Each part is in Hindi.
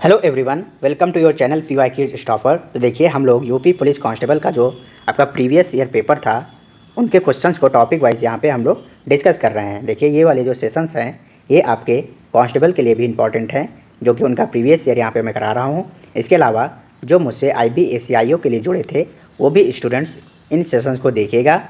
Hello everyone, welcome to your channel PY Qs stopper. तो देखिए, हम लोग यूपी पुलिस कांस्टेबल का जो आपका प्रीवियस ईयर पेपर था, उनके क्वेश्चंस को टॉपिक वाइज यहाँ पे हम लोग डिस्कस कर रहे हैं। देखिए, ये वाले जो सेशंस हैं ये आपके कांस्टेबल के लिए भी इंपॉर्टेंट हैं, जो कि उनका प्रीवियस ईयर यहाँ पे मैं करा रहा हूँ। इसके अलावा जो मुझसे IBACIO के लिए जुड़े थे वो भी स्टूडेंट्स इन सेशंस को देखिएगा,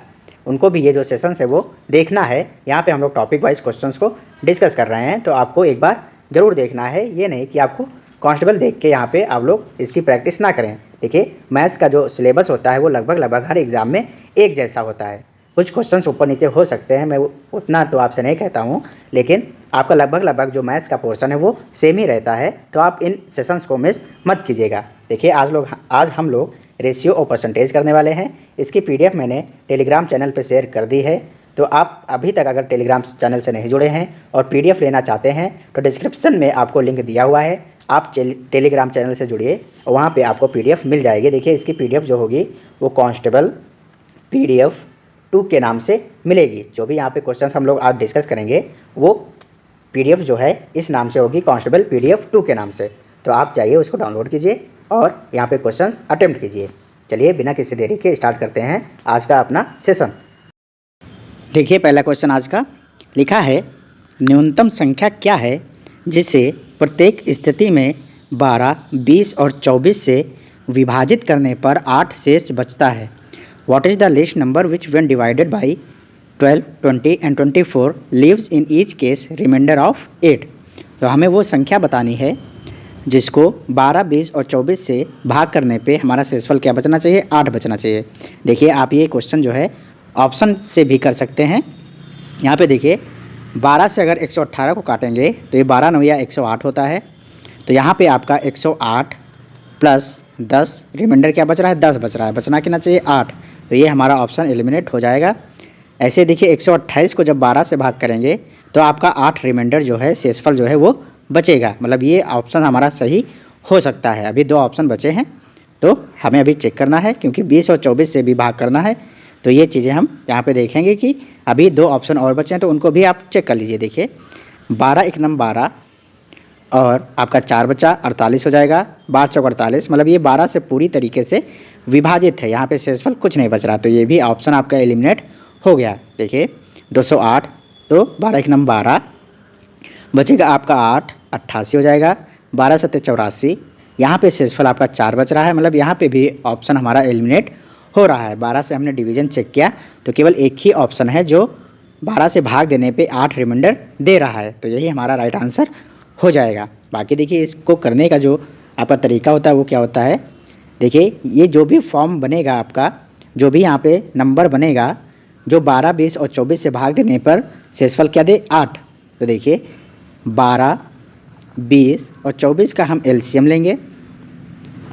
उनको भी ये जो सेशंस है वो देखना है। यहाँ पे हम लोग टॉपिक वाइज क्वेश्चंस को डिस्कस कर रहे हैं, तो आपको एक बार ज़रूर देखना है। ये नहीं कि आपको कांस्टेबल देख के यहाँ पे आप लोग इसकी प्रैक्टिस ना करें। देखिए, मैथ्स का जो सिलेबस होता है वो लगभग हर एग्ज़ाम में एक जैसा होता है। कुछ क्वेश्चंस ऊपर नीचे हो सकते हैं, मैं उतना तो आपसे नहीं कहता हूँ, लेकिन आपका लगभग जो मैथ्स का पोर्शन है वो सेम ही रहता है। तो आप इन सेशंस को मिस मत कीजिएगा। देखिए, आज हम लोग रेशियो और परसेंटेज करने वाले हैं। इसकी PDF मैंने टेलीग्राम चैनल पर शेयर कर दी है। तो आप अभी तक अगर टेलीग्राम चैनल से नहीं जुड़े हैं और PDF लेना चाहते हैं तो डिस्क्रिप्शन में आपको लिंक दिया हुआ है, आप टेलीग्राम चैनल से जुड़िए, वहाँ पे आपको PDF मिल जाएगी। देखिए, इसकी PDF जो होगी वो कांस्टेबल PDF 2 के नाम से मिलेगी। जो भी यहाँ पे क्वेश्चंस हम लोग आज डिस्कस करेंगे वो PDF जो है इस नाम से होगी, कांस्टेबल PDF 2 के नाम से। तो आप जाइए, उसको डाउनलोड कीजिए और यहाँ पे क्वेश्चंस अटेम्प्ट कीजिए। चलिए, बिना किसी देरी के स्टार्ट करते हैं आज का अपना सेशन। देखिए, पहला क्वेश्चन आज का लिखा है, न्यूनतम संख्या क्या है जिसे प्रत्येक स्थिति में 12, 20 और 24 से विभाजित करने पर 8 शेष बचता है। What is the least number which when divided by 12, 20 and 24 leaves in each case remainder of 8। तो हमें वो संख्या बतानी है जिसको 12, 20 और 24 से भाग करने पे हमारा शेषफल क्या बचना चाहिए, 8 बचना चाहिए। देखिए, आप ये क्वेश्चन जो है ऑप्शन से भी कर सकते हैं। यहाँ पे देखिए, 12 से अगर 118 को काटेंगे तो ये 12 9 108 होता है। तो यहाँ पे आपका 108 प्लस 10 रिमाइंडर क्या बच रहा है, 10 बच रहा है। बचना कितना चाहिए, 8। तो ये हमारा ऑप्शन एलिमिनेट हो जाएगा। ऐसे देखिए, 128 को जब 12 से भाग करेंगे तो आपका 8 रिमाइंडर जो है, शेषफल जो है वो बचेगा। मतलब ये ऑप्शन हमारा सही हो सकता है। अभी 2 ऑप्शन बचे हैं तो हमें अभी चेक करना है, क्योंकि 20 और 24 से भी भाग करना है। तो ये चीज़ें हम यहाँ पे देखेंगे कि अभी 2 ऑप्शन और बचे हैं, तो उनको भी आप चेक कर लीजिए। देखिए, 12 1 नम 12 और आपका 4 बचा, 48 हो जाएगा। 12 चौक 48, मतलब ये 12 से पूरी तरीके से विभाजित है। यहाँ पे शेषफल कुछ नहीं बच रहा, तो ये भी ऑप्शन आपका एलिमिनेट हो गया। देखिए, 208, तो 12 1 नम 12 बचेगा आपका 8, 88 हो जाएगा। 12 7 84, यहाँ पे शेषफल आपका 4 बच रहा है। मतलब यहाँ पे भी ऑप्शन हमारा एलिमिनेट हो रहा है। 12 से हमने डिवीजन चेक किया तो केवल एक ही ऑप्शन है जो 12 से भाग देने पे 8 रिमाइंडर दे रहा है। तो यही हमारा राइट आंसर हो जाएगा। बाकी देखिए, इसको करने का जो आपका तरीका होता है वो क्या होता है। देखिए, ये जो भी फॉर्म बनेगा आपका, जो भी यहाँ पे नंबर बनेगा, जो 12, 20 और 24 से भाग देने पर शेषफल क्या दे, 8। तो देखिए, 12, 20 और 24 का हम LCM लेंगे।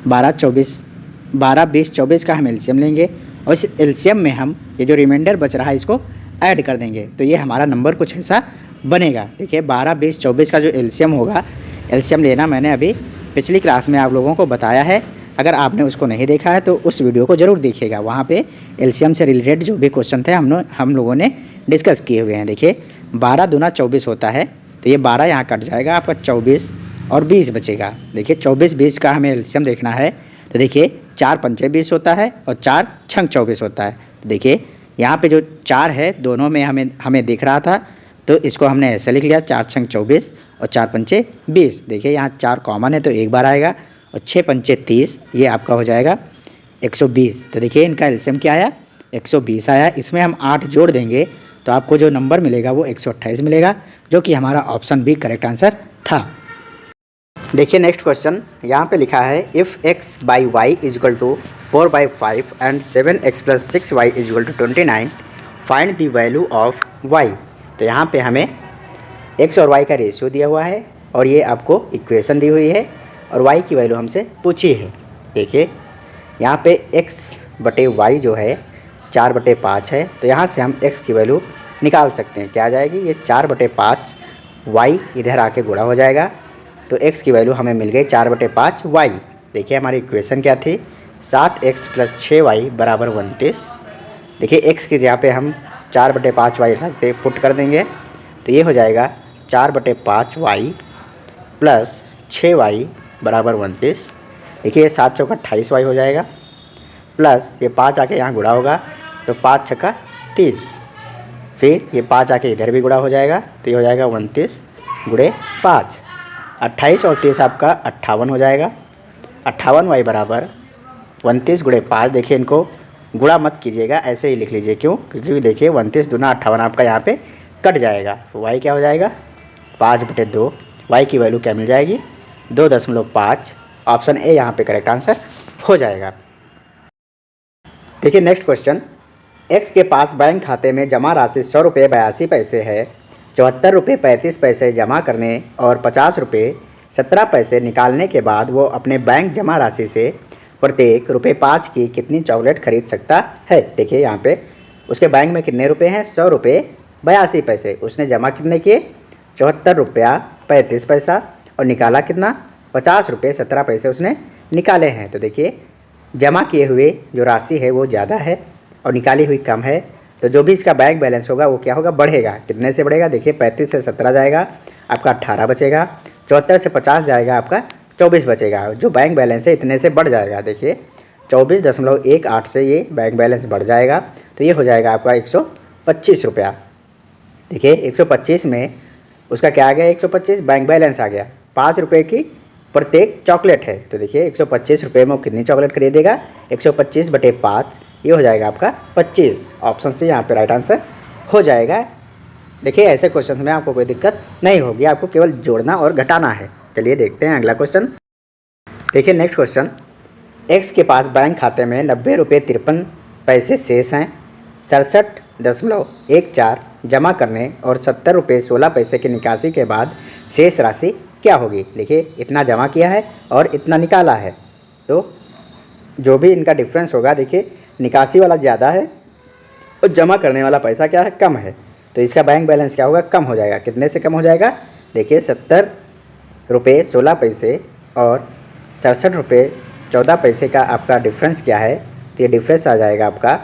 12, 20, 24 का हम LCM लेंगे और इस LCM में हम ये जो रिमाइंडर बच रहा है इसको ऐड कर देंगे। तो ये हमारा नंबर कुछ ऐसा बनेगा। देखिए, 12, 20, 24 का जो LCM होगा, LCM लेना मैंने अभी पिछली क्लास में आप लोगों को बताया है। अगर आपने उसको नहीं देखा है तो उस वीडियो को ज़रूर देखिएगा। वहाँ पे LCM से रिलेटेड जो भी क्वेश्चन थे हम लोगों ने डिस्कस किए हुए हैं। देखिए, 12 दूना 24 होता है, तो ये 12 यहाँ कट जाएगा, आपका 24 और 20 बचेगा। देखिए, 24 20 का हमें LCM देखना है। तो देखिए, 4 पंचे 20 होता है और 4 छंग 24 होता है। तो देखिए, यहाँ पे जो 4 है दोनों में हमें दिख रहा था, तो इसको हमने ऐसे लिख लिया, 4 छंग 24 और 4 पंचे 20। देखिए, यहाँ 4 कॉमन है तो एक बार आएगा, और 6 पंचे 30, ये आपका हो जाएगा 120। तो देखिए, इनका LCM क्या आया, 120 आया। इसमें हम 8 जोड़ देंगे तो आपको जो नंबर मिलेगा वो 128 मिलेगा, जो कि हमारा ऑप्शन भी करेक्ट आंसर था। देखिए, नेक्स्ट क्वेश्चन यहाँ पे लिखा है, if x by y is equal to 4/5 and 7x plus 6y is equal to 29, find the value of y। तो यहाँ पे हमें x और y का रेशियो दिया हुआ है और ये आपको इक्वेशन दी हुई है और y की वैल्यू हमसे पूछी है। देखिए, यहाँ पे x बटे y जो है 4/5 है, तो यहाँ से हम x की वैल्यू निकाल सकते हैं। क्या आ जाएगी, ये 4/5 y इधर आके गुणा हो जाएगा, तो x की वैल्यू हमें मिल गई 4/5 y। देखिए, हमारी इक्वेशन क्या थी, 7x प्लस 6y बराबर 29। देखिए, x की जगह पे हम 4/5 y रखते पुट कर देंगे, तो ये हो जाएगा 4/5 y प्लस 6y बराबर 29। देखिए ये 7 चौका 28y हो जाएगा, प्लस ये 5 आके यहाँ गुणा होगा तो 5 छक्का 30, फिर ये 5 आके इधर भी गुणा हो जाएगा तो ये हो जाएगा 29 गुणे 5, 28 और 30 आपका 58 हो जाएगा। 58y बराबर 29 गुणे 5। देखिए इनको गुणा मत कीजिएगा, ऐसे ही लिख लीजिए। क्यों? क्योंकि देखिए 29 दूना 58 आपका यहाँ पे कट जाएगा, तो y क्या हो जाएगा 5/2। y की वैल्यू क्या मिल जाएगी 2.5। ऑप्शन ए यहाँ पे करेक्ट आंसर हो जाएगा। देखिए नेक्स्ट क्वेश्चन, x के पास बैंक खाते में जमा राशि 100 रुपये 82 पैसे है। 74 रुपये 35 पैसे जमा करने और 50 रुपये 17 पैसे निकालने के बाद वो अपने बैंक जमा राशि से प्रत्येक रुपये 5 की कितनी चॉकलेट खरीद सकता है। देखिए यहाँ पे उसके बैंक में कितने रुपए हैं 100 रुपये 82 पैसे। उसने जमा कितने किए 74 रुपया 35 पैसा और निकाला कितना 50 रुपये 17 पैसे उसने निकाले हैं। तो देखिए जमा किए हुए जो राशि है वो ज़्यादा है और निकाली हुई कम है, तो जो भी इसका बैंक बैलेंस होगा वो क्या होगा बढ़ेगा। कितने से बढ़ेगा? देखिए 35 से 17 जाएगा आपका 18 बचेगा, 74 से 50 जाएगा आपका 24 बचेगा। जो बैंक बैलेंस है इतने से बढ़ जाएगा। देखिए 24.18 से ये बैंक बैलेंस बढ़ जाएगा तो ये हो जाएगा आपका 125 रुपया। देखिए 125 में उसका क्या आ गया 125 बैंक बैलेंस आ गया, 5 रुपये की प्रत्येक चॉकलेट है। तो देखिए 125 रुपये में वो कितनी चॉकलेट खरीदेगा 125/5, ये हो जाएगा आपका 25। ऑप्शन से यहाँ पे राइट आंसर हो जाएगा। देखिए ऐसे क्वेश्चन में आपको कोई दिक्कत नहीं होगी, आपको केवल जोड़ना और घटाना है। चलिए देखते हैं अगला क्वेश्चन। देखिए नेक्स्ट क्वेश्चन, एक्स के पास बैंक खाते में 90 रुपये 53 पैसे शेष हैं। 67.14 जमा करने और 70 रुपये 16 पैसे की निकासी के बाद शेष राशि क्या होगी। देखिए इतना जमा किया है और इतना निकाला है, तो जो भी इनका डिफरेंस होगा देखिए निकासी वाला ज़्यादा है और जमा करने वाला पैसा क्या है कम है, तो इसका बैंक बैलेंस क्या होगा कम हो जाएगा। कितने से कम हो जाएगा? देखिए 70 रुपये 16 पैसे और 67 रुपये 14 पैसे का आपका डिफरेंस क्या है, तो ये डिफरेंस आ जाएगा आपका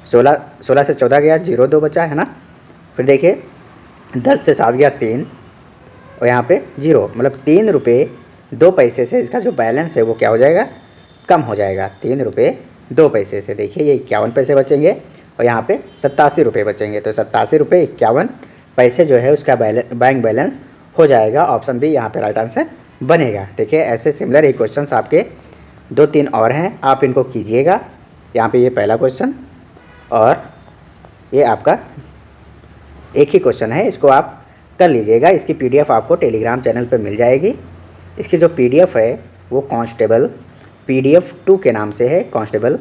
16 से 14 गया 0 बचा है ना, फिर देखिए 10 से 7 गया 3 और यहाँ पे 0, मतलब 3 रुपये 2 पैसे से इसका जो बैलेंस है वो क्या हो जाएगा कम हो जाएगा। 3 रुपये 2 पैसे से देखिए ये 51 पैसे बचेंगे और यहाँ पे 87 रुपये बचेंगे, तो 87 रुपये 51 पैसे जो है उसका बैंक बैलेंस हो जाएगा। ऑप्शन बी यहाँ पे राइट आंसर बनेगा। देखिए ऐसे सिमिलर ही क्वेश्चंस आपके 2-3 और हैं, आप इनको कीजिएगा। यहाँ पे ये पहला क्वेश्चन और ये आपका एक ही क्वेश्चन है, इसको आप कर लीजिएगा। इसकी पीडीएफ आपको टेलीग्राम चैनल पे मिल जाएगी। इसकी जो पीडीएफ है वो कांस्टेबल PDF 2 के नाम से है, कांस्टेबल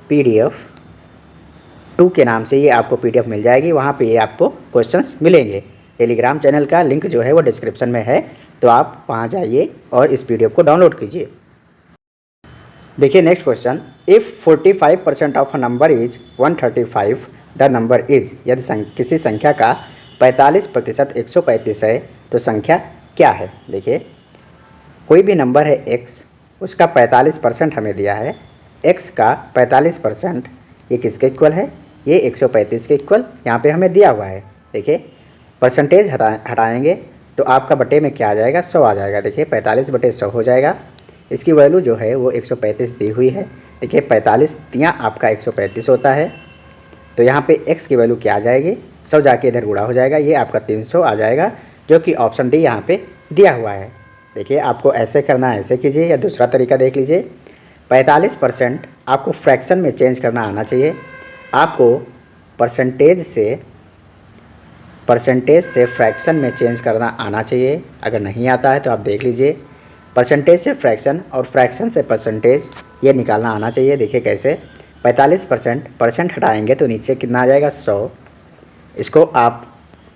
PDF 2 के नाम से ये आपको पीडीएफ मिल जाएगी। वहाँ पे ये आपको क्वेश्चंस मिलेंगे। टेलीग्राम चैनल का लिंक जो है वो डिस्क्रिप्शन में है, तो आप वहाँ जाइए और इस पीडीएफ को डाउनलोड कीजिए। देखिए next question, if 45% of a number is 135 the number is. यदि किसी संख्या का 45% 135 है तो संख्या क्या है। देखिए कोई भी नंबर है x, उसका 45% हमें दिया है। x का 45% ये किसके इक्वल है? ये 135 के इक्वल यहाँ पे हमें दिया हुआ है। देखिए परसेंटेज हटाएंगे तो आपका बटे में क्या आ जाएगा 100 आ जाएगा। देखिए 45/100 हो जाएगा। इसकी वैल्यू जो है वो 135 दी हुई है। देखिए 45 तियाँ आपका 135 होता है, तो यहाँ पे x की वैल्यू क्या आ जाएगी 100 जाके इधर गुणा हो जाएगा, ये आपका 300 आ जाएगा, जो कि ऑप्शन डी यहाँ पे दिया हुआ है। देखिए आपको ऐसे करना है, ऐसे कीजिए या दूसरा तरीका देख लीजिए। 45% आपको फ्रैक्शन में चेंज करना आना चाहिए। आपको परसेंटेज से फ्रैक्शन में चेंज करना आना चाहिए। अगर नहीं आता है तो आप देख लीजिए। परसेंटेज से फ्रैक्शन और फ्रैक्शन से परसेंटेज ये निकालना आना चाहिए। देखिए कैसे, 45% हटाएंगे तो नीचे कितना आ जाएगा 100। इसको आप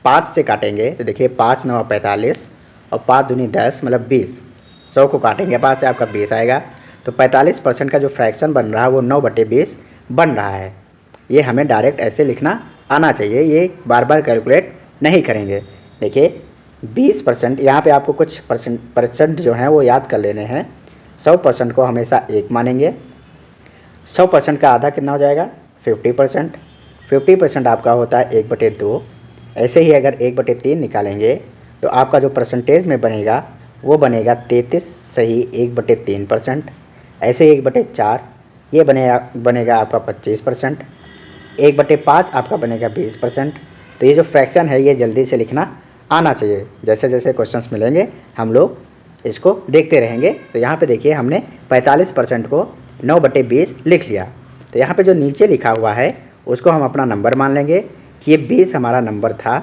5 से काटेंगे तो देखिए 5 9 45 और 5 दूनी 10 मतलब 20। 100 को काटेंगे 5 से आपका 20 आएगा। तो 45% का जो फ्रैक्शन बन रहा है वो 9/20 बन रहा है। ये हमें डायरेक्ट ऐसे लिखना आना चाहिए, ये बार बार कैलकुलेट नहीं करेंगे। देखिए 20%, यहाँ पे आपको कुछ परसेंट जो हैं वो याद कर लेने हैं। 100% को हमेशा 1 मानेंगे। 100% का आधा कितना हो जाएगा 50%। 50% आपका होता है 1/2। ऐसे ही अगर 1/3 निकालेंगे तो आपका जो परसेंटेज में बनेगा वो बनेगा 33 सही 1/3%। ऐसे 1/4 ये बनेगा आपका 25%। 1/5 आपका बनेगा 20%। तो ये जो फ्रैक्शन है ये जल्दी से लिखना आना चाहिए। जैसे जैसे क्वेश्चंस मिलेंगे हम लोग इसको देखते रहेंगे। तो यहाँ पे देखिए हमने 45% को 9/20 लिख लिया। तो यहाँ पे जो नीचे लिखा हुआ है उसको हम अपना नंबर मान लेंगे कि ये 20 हमारा नंबर था।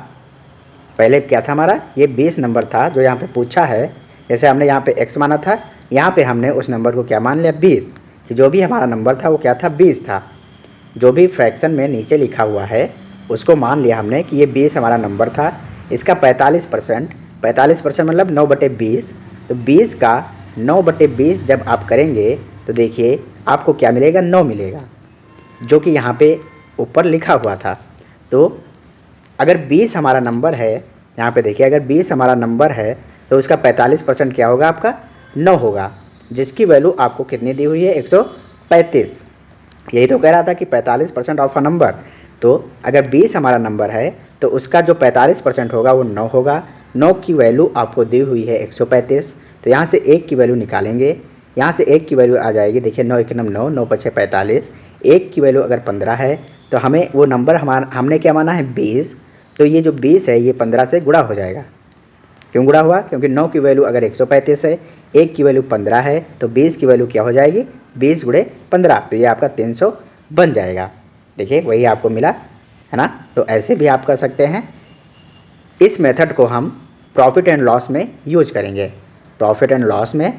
पहले क्या था हमारा, ये 20 नंबर था जो यहाँ पे पूछा है। जैसे हमने यहाँ पे x माना था, यहाँ पे हमने उस नंबर को क्या मान लिया 20, कि जो भी हमारा नंबर था वो क्या था 20 था। जो भी फ्रैक्शन में नीचे लिखा हुआ है उसको मान लिया हमने कि ये 20 हमारा नंबर था। इसका 45% मतलब 9/20। तो 20 का 9/20 जब आप करेंगे तो देखिए आपको क्या मिलेगा, 9 मिलेगा, जो कि यहाँ पे ऊपर लिखा हुआ था। तो अगर 20 हमारा नंबर है, यहाँ पे देखिए अगर 20 हमारा नंबर है तो उसका 45% क्या होगा, आपका 9 होगा, जिसकी वैल्यू आपको कितनी दी हुई है 135। यही तो कह रहा था कि 45% ऑफ अ नंबर। तो अगर 20 हमारा नंबर है तो उसका जो 45% होगा वो 9 होगा। 9 की वैल्यू आपको दी हुई है 135। तो यहाँ से 1 की वैल्यू निकालेंगे। यहाँ से 1 की वैल्यू आ जाएगी, देखिए 9 1 9, 9 5 45। 1 की वैल्यू अगर 15 है तो हमें वो नंबर हमने क्या माना है 20। तो ये जो 20 है ये 15 से गुणा हो जाएगा। क्यों गुणा हुआ, क्योंकि 9 की वैल्यू अगर 135 है, 1 की वैल्यू 15 है, तो 20 की वैल्यू क्या हो जाएगी 20 × 15। तो ये आपका 300 बन जाएगा। देखिए वही आपको मिला है ना। तो ऐसे भी आप कर सकते हैं। इस मेथड को हम प्रॉफिट एंड लॉस में यूज करेंगे, प्रॉफिट एंड लॉस में।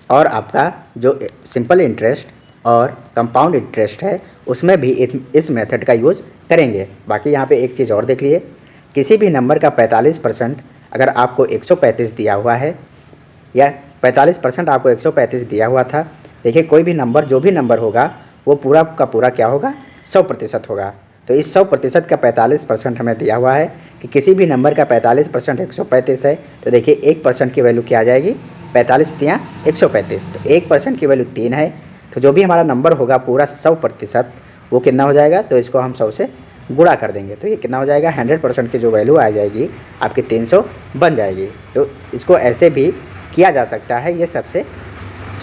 और आपका जो सिंपल इंटरेस्ट और कंपाउंड इंटरेस्ट है उसमें भी इस मेथड का यूज़ करेंगे। बाकी यहाँ पे एक चीज़ और देख लिए, किसी भी नंबर का 45% अगर आपको 135 दिया हुआ है, या 45% आपको 135 दिया हुआ था, देखिए कोई भी नंबर जो भी नंबर होगा वो पूरा का पूरा क्या होगा 100% होगा। तो इस 100% का 45% हमें दिया हुआ है कि किसी भी नंबर का 45% 135 है। तो देखिए 1% की वैल्यू क्या आ जाएगी, 45 × 135। तो 1% की वैल्यू 3 है। तो जो भी हमारा नंबर होगा पूरा 100% वो कितना हो जाएगा, तो इसको हम 100 से गुणा कर देंगे। तो ये कितना हो जाएगा, 100% की जो वैल्यू आ जाएगी आपकी 300 बन जाएगी। तो इसको ऐसे भी किया जा सकता है, ये सबसे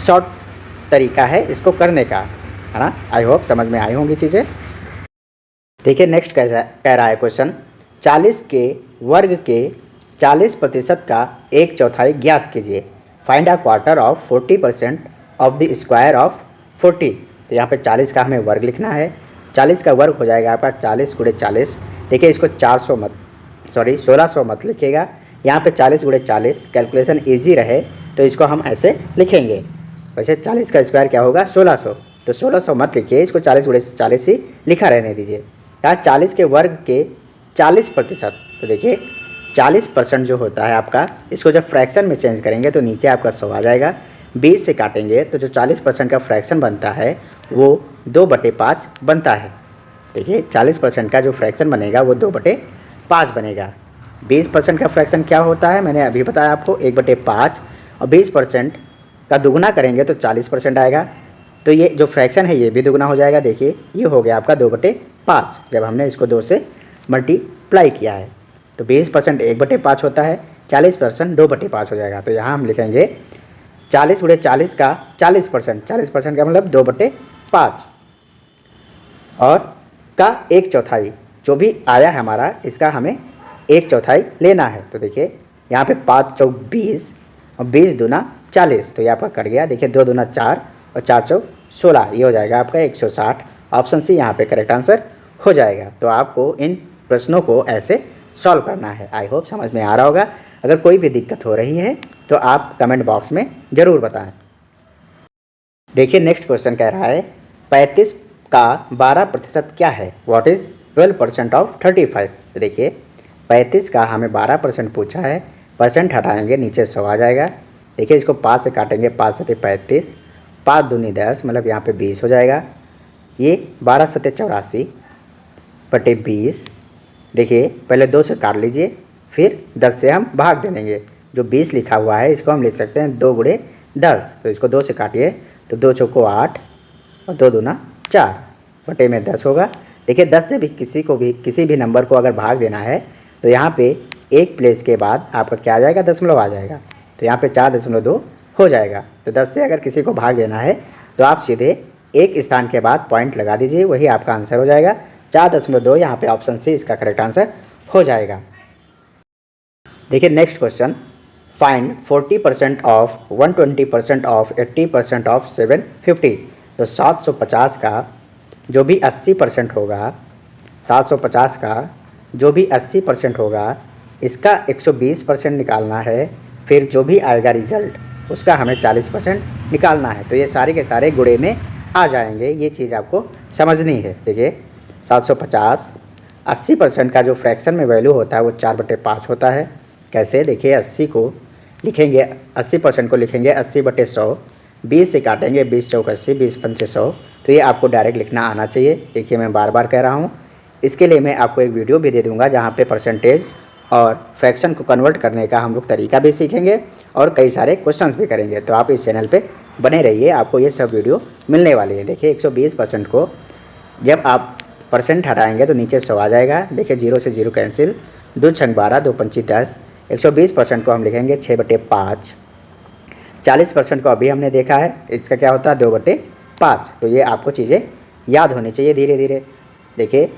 शॉर्ट तरीका है इसको करने का, है ना। आई होप समझ में आई होंगी चीज़ें। देखिए नेक्स्ट कह रहा है क्वेश्चन, 40 के वर्ग के 40% का 1/4 ज्ञात कीजिए। Find a quarter of 40% of the square of 40। तो यहाँ पे 40 का हमें वर्ग लिखना है। 40 का वर्ग हो जाएगा आपका 40 × 40। देखिए इसको 1600 मत लिखिएगा, यहाँ पे 40 × 40 कैलकुलेशन ईजी रहे तो इसको हम ऐसे लिखेंगे। वैसे 40 का स्क्वायर क्या होगा 1600, तो 1600 मत लिखिए, इसको 40 × 40 ही लिखा रहने दीजिए। यहाँ 40 के वर्ग के 40%, तो देखिए 40% जो होता है आपका, इसको जब फ्रैक्शन में चेंज करेंगे तो नीचे आपका 100 आ जाएगा। 20 से काटेंगे तो जो 40% का फ्रैक्शन बनता है वो 2/5 बनता है। देखिए 40% का जो फ्रैक्शन बनेगा वो 2/5 बनेगा। 20% का फ्रैक्शन क्या होता है, मैंने अभी बताया आपको 1/5, और 20% का दुगना करेंगे तो 40% आएगा। तो ये जो फ्रैक्शन है ये भी दुगना हो जाएगा। देखिए ये हो गया आपका 2/5 जब हमने इसको 2 से मल्टीप्लाई किया है। तो 20% 1/5 होता है, 40% 2/5 हो जाएगा। तो यहाँ हम लिखेंगे 40 × 40 का 40%, 40% का मतलब 2/5, और का 1/4 जो भी आया है हमारा इसका हमें 1/4 लेना है। तो देखिए यहाँ पे 5 चौक 20 और 20 दूना 40, तो ये आपका कट गया। देखिए 2 दूना 4 और 4 चौक 16, ये हो जाएगा आपका 160। ऑप्शन सी यहाँ पे करेक्ट आंसर हो जाएगा। तो आपको इन प्रश्नों को ऐसे सॉल्व करना है। आई होप समझ में आ रहा होगा। अगर कोई भी दिक्कत हो रही है तो आप कमेंट बॉक्स में ज़रूर बताएं। देखिए नेक्स्ट क्वेश्चन कह रहा है 35 का 12% क्या है, व्हाट इज़ 12% ऑफ 35। तो देखिए 35 का हमें 12% पूछा है, परसेंट हटाएंगे नीचे 100 आ जाएगा। देखिए इसको 5 से काटेंगे, 5 सते 35, 5 दूनी 10 मतलब यहाँ पे 20 हो जाएगा। ये 12 सते 84 बटे 20। देखिए पहले 2 से काट लीजिए, फिर 10 से हम भाग दे देंगे। जो 20 लिखा हुआ है इसको हम लिख सकते हैं 2 × 10। तो इसको 2 से काटिए तो 2 चौको 8 और 2 दूना 4 बटे में 10 होगा। देखिए 10 से भी किसी भी नंबर को अगर भाग देना है तो यहाँ पे एक प्लेस के बाद आपका क्या आ जाएगा, दशमलव आ जाएगा। तो यहाँ पे 4.2 हो जाएगा। तो 10 से अगर किसी को भाग देना है तो आप सीधे एक स्थान के बाद पॉइंट लगा दीजिए, वही आपका आंसर हो जाएगा। 4.2 यहाँ पे ऑप्शन सी इसका करेक्ट आंसर हो जाएगा। देखिए next question, find 40% of 120% of 80% of 750। तो 750 का जो भी 80% होगा, 750 का जो भी 80% होगा, इसका 120% निकालना है। फिर जो भी आएगा रिजल्ट उसका हमें 40% निकालना है। तो ये सारे के सारे गुणे में आ जाएंगे, ये चीज़ आपको समझनी है। देखिए 750 80% का जो फ्रैक्शन में वैल्यू होता है वो 4/5 होता है। कैसे, देखिए 80 को लिखेंगे, 80% को लिखेंगे 80/100, 20 से काटेंगे 20 चौक 80, 20 पंचे 100। तो ये आपको डायरेक्ट लिखना आना चाहिए। देखिए मैं बार बार कह रहा हूँ, इसके लिए मैं आपको एक वीडियो भी दे दूँगा जहाँ पे परसेंटेज और फ्रैक्शन को कन्वर्ट करने का हम लोग तरीका भी सीखेंगे और कई सारे क्वेश्चंस भी करेंगे। तो आप इस चैनल पे बने रहिए, आपको ये सब वीडियो मिलने वाली है। देखिए 120% को जब आप परसेंट हटाएंगे तो नीचे 100 आ जाएगा। देखिए 0 से 0 कैंसिल, 2 छंग 12, 2 पंची 10। 120% को हम लिखेंगे 6/5। 40% को अभी हमने देखा है, इसका क्या होता है 2/5। तो ये आपको चीज़ें याद होनी चाहिए धीरे धीरे। देखिए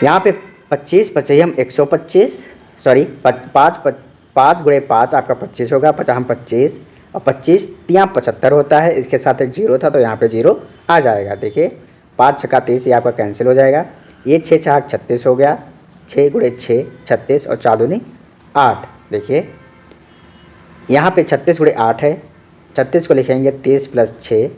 यहाँ पे 25 पचीम 125, सॉरी 5 गुणे 5 आपका 25 होगा, 25 और 25 तियाँ 75 होता है। इसके साथ एक 0 था तो यहाँ पे 0 आ जाएगा। देखिए 5 छक्का 30, ये आपका कैंसिल हो जाएगा। ये 6 छाक 36 हो गया, 6 गुणे 6 36 और 4 दूनी 8। देखिए यहाँ पे 36 गुणे 8 है, 36 को लिखेंगे 30 + 6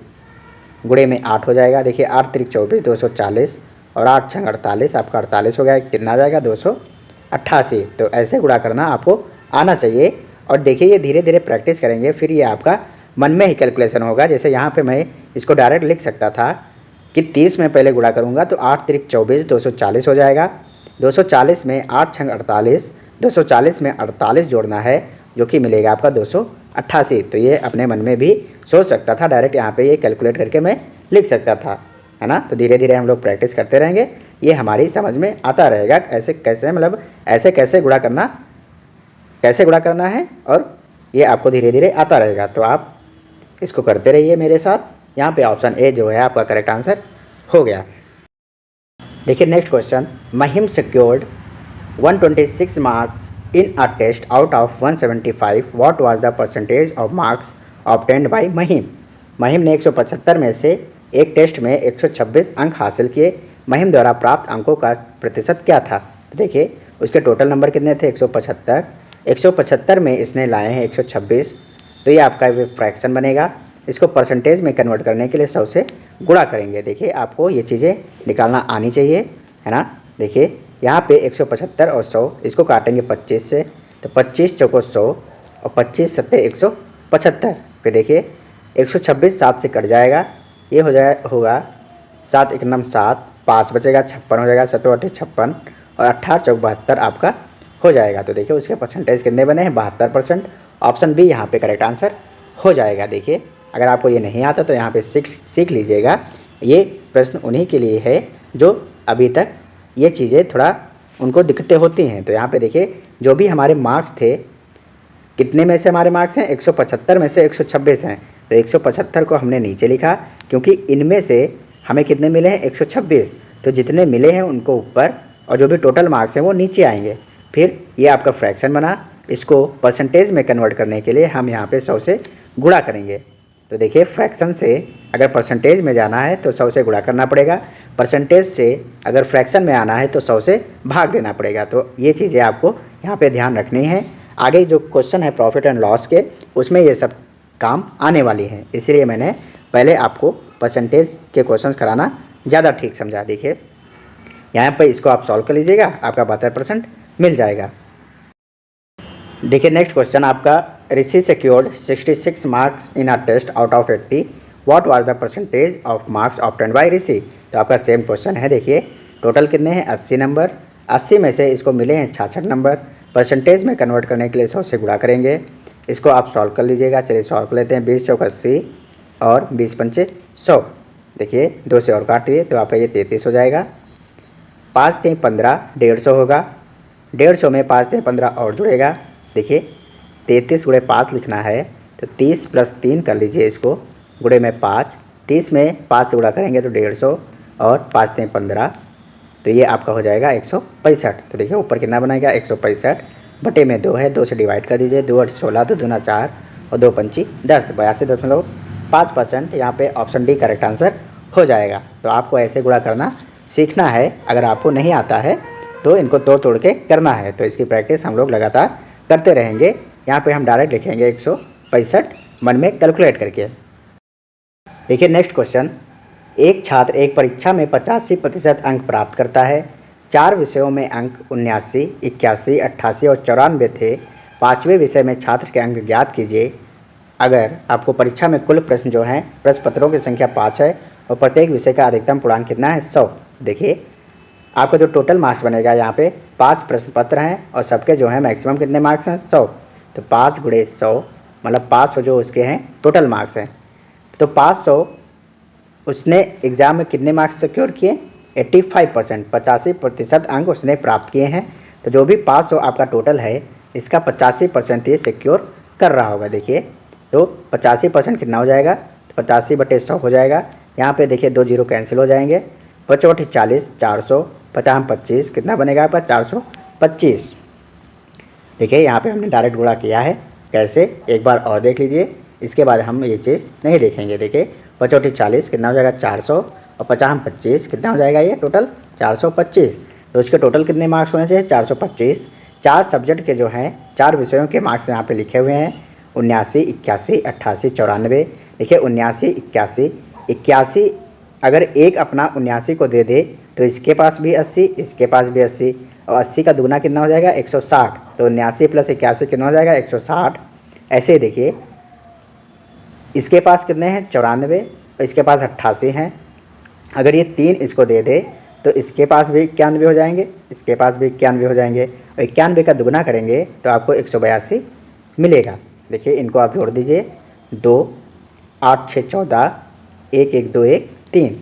गुणे में 8 हो जाएगा। देखिए 8 त्रिक 24, 240 और 8 छंग 48, आपका 48 हो गया। कितना आ जाएगा 288। तो ऐसे गुणा करना आपको आना चाहिए। और देखिए ये धीरे धीरे प्रैक्टिस करेंगे, फिर ये आपका मन में ही कैलकुलेशन होगा। जैसे यहाँ पे मैं इसको डायरेक्ट लिख सकता था कि 30 में पहले गुणा करूँगा तो 8 त्रिक 24, 240 हो जाएगा। 240 में 8 छंग 48, 240 में 48 जोड़ना है जो कि मिलेगा आपका 288। तो ये अपने मन में भी सोच सकता था, डायरेक्ट यहाँ पे ये कैलकुलेट करके मैं लिख सकता था, है ना। तो धीरे धीरे हम लोग प्रैक्टिस करते रहेंगे, ये हमारी समझ में आता रहेगा ऐसे कैसे, मतलब ऐसे कैसे गुणा करना है, और ये आपको धीरे धीरे आता रहेगा। तो आप इसको करते रहिए मेरे साथ। यहाँ पे ऑप्शन ए जो है आपका करेक्ट आंसर हो गया। देखिए next question, Mahim secured 126 marks in a test out of 175, what was the percentage of marks obtained by Mahim. Mahim ने 175 में से एक टेस्ट में 126 अंक हासिल किए। महिम द्वारा प्राप्त अंकों का प्रतिशत क्या था। तो देखिए उसके टोटल नंबर कितने थे 175, 175 में इसने लाए हैं 126, तो ये आपका फ्रैक्शन बनेगा। इसको परसेंटेज में कन्वर्ट करने के लिए 100 से गुणा करेंगे। देखिए आपको ये चीज़ें निकालना आनी चाहिए, है ना। देखिए यहाँ पे 175 और 100 इसको काटेंगे 25 से, तो 25 चौको 100 और 25 सत्ते 175। फिर देखिए 126 7 से कट जाएगा, ये होगा 7 1 9 7, 5 बचेगा 56 हो जाएगा, 7 8 56 और 18 चौक 72 आपका हो जाएगा। तो देखिए उसके परसेंटेज कितने बने हैं 72%। ऑप्शन बी यहाँ पे करेक्ट आंसर हो जाएगा। देखिए अगर आपको ये नहीं आता तो यहाँ पे सीख लीजिएगा। ये प्रश्न उन्हीं के लिए है जो अभी तक ये चीज़ें थोड़ा उनको दिक्कतें होती हैं। तो यहाँ पे देखिए जो भी हमारे मार्क्स थे, कितने में से हमारे मार्क्स हैं 175 में से 126 हैं। तो 175 को हमने नीचे लिखा क्योंकि इनमें से हमें कितने मिले हैं 126, तो जितने मिले हैं उनको ऊपर और जो भी टोटल मार्क्स हैं वो नीचे आएंगे। फिर ये आपका फ्रैक्शन बना, इसको परसेंटेज में कन्वर्ट करने के लिए हम यहाँ पे 100 से गुणा करेंगे। तो देखिए फ्रैक्शन से अगर परसेंटेज में जाना है तो 100 से गुणा करना पड़ेगा, परसेंटेज से अगर फ्रैक्शन में आना है तो 100 से भाग देना पड़ेगा। तो ये चीज़ें आपको यहाँ पे ध्यान रखनी है। आगे जो क्वेश्चन है प्रॉफिट एंड लॉस के, उसमें ये सब काम आने वाली है, इसलिए मैंने पहले आपको परसेंटेज के क्वेश्चंस कराना ज़्यादा ठीक समझा। देखिए यहाँ पर इसको आप सॉल्व कर लीजिएगा, आपका 72% मिल जाएगा। देखिए नेक्स्ट क्वेश्चन आपका, Rishi secured 66 marks in a test out of 80, what was the percentage of marks obtained by Rishi. तो आपका सेम क्वेश्चन है। देखिए टोटल कितने हैं 80 नंबर, 80 में से इसको मिले हैं 66 नंबर। परसेंटेज में कन्वर्ट करने के लिए 100 से गुणा करेंगे। इसको आप सॉल्व कर लीजिएगा। चलिए सॉल्व कर लेते हैं। 20 चौक 80 और 20 पंचे 100। देखिए 2 से और काटिए तो आपका ये 33 हो जाएगा। 5 3 15, 150 होगा। 150 में 5 3 15 और जुड़ेगा। देखिए 33 गुणे 5 लिखना है तो 30 + 3 कर लीजिए इसको, गुणे में 5। 30 में 5 से गुणा करेंगे तो 150 और 5 × 15, तो ये आपका हो जाएगा 165। तो देखिए ऊपर कितना बनेगा 165 बटे में 2 है, 2 से डिवाइड कर दीजिए, 2 × 8 = 16, 2 दूना 4 और 2 × 5 = 10, 82.5%। यहाँ पे ऑप्शन डी करेक्ट आंसर हो जाएगा। तो आपको ऐसे गुणा करना सीखना है। अगर आपको नहीं आता है तो इनको तोड़ तोड़ के करना है, तो इसकी प्रैक्टिस हम लोग लगातार करते रहेंगे। यहाँ पे हम डायरेक्ट लिखेंगे 165 मन में कैलकुलेट करके। देखिए नेक्स्ट क्वेश्चन, एक छात्र एक परीक्षा में 85% अंक प्राप्त करता है। 4 विषयों में अंक 79, 81, 88 और 94 थे। 5वें विषय में छात्र के अंक ज्ञात कीजिए। अगर आपको परीक्षा में कुल प्रश्न जो हैं, प्रश्न पत्रों की संख्या 5 है और प्रत्येक विषय का अधिकतम पूर्णांक कितना है 100। देखिए आपका जो टोटल मार्क्स बनेगा, यहाँ पे 5 प्रश्न पत्र हैं और सबके जो है मैक्सिमम कितने मार्क्स हैं 100। तो 5 × 100 मतलब 500 जो उसके हैं टोटल मार्क्स हैं। तो 500 उसने एग्ज़ाम में कितने मार्क्स सिक्योर किए 85%, 85% अंक उसने प्राप्त किए हैं। तो जो भी 500 आपका टोटल है इसका 85% ये सिक्योर कर रहा होगा। देखिए तो 85% कितना हो जाएगा, तो 85/100 हो जाएगा। यहाँ पे देखिए 2 0 कैंसिल हो जाएंगे, 5 × 40, 400, 50 × 25 कितना बनेगा आपका 425। देखिए यहाँ पे हमने डायरेक्ट गुणा किया है। कैसे, एक बार और देख लीजिए, इसके बाद हम ये चीज़ नहीं देखेंगे। देखिए 5 × 40 कितना हो जाएगा 400 और 50 × 25 कितना हो जाएगा ये टोटल 425। तो इसके टोटल कितने मार्क्स होने चाहिए 425। 4 सब्जेक्ट के जो हैं 4 विषयों के मार्क्स यहाँ पे लिखे हुए हैं 79, 81, 88, 94। देखिए 79, 81, 81 अगर एक अपना 79 को दे दे तो इसके पास भी 80, इसके पास भी 80 और 80 का दुगना कितना हो जाएगा 160। तो 79 + 81 कितना हो जाएगा 160। ऐसे ही देखिए इसके पास कितने हैं 94 और इसके पास 88 हैं। अगर ये 3 इसको दे दे तो इसके पास भी 91 हो जाएंगे, इसके पास भी 91 हो जाएंगे और 91 का दुगना करेंगे तो आपको 182 मिलेगा। देखिए इनको आप जोड़ दीजिए, 2 8 6 14, 1 1 2 1 3,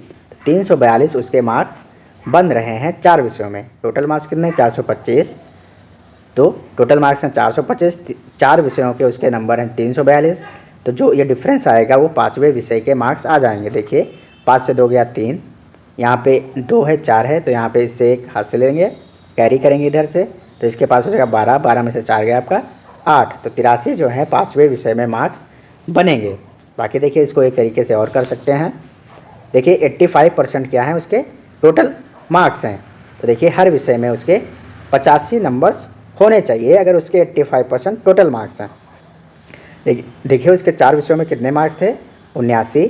342 उसके मार्क्स बन रहे हैं 4 विषयों में। टोटल मार्क्स कितने 425। तो टोटल मार्क्स हैं 425, 4 विषयों के उसके नंबर हैं 342। तो जो ये डिफरेंस आएगा वो 5वें विषय के मार्क्स आ जाएंगे। देखिए 5 से 2 गया 3, यहाँ पे 2 है 4 है तो यहाँ पे इससे 1 हाथ से लेंगे, कैरी करेंगे इधर से, तो इसके पास हो जाएगा 12, 12 में से 4 गया आपका 8। तो 83 जो है 5वें विषय में मार्क्स बनेंगे। बाकी देखिए इसको एक तरीके से और कर सकते हैं। देखिए 85% क्या है उसके टोटल मार्क्स हैं। तो देखिए हर विषय में उसके 85 नंबर्स होने चाहिए अगर उसके 85% टोटल मार्क्स हैं। देखिए उसके 4 विषयों में कितने मार्क्स थे 79,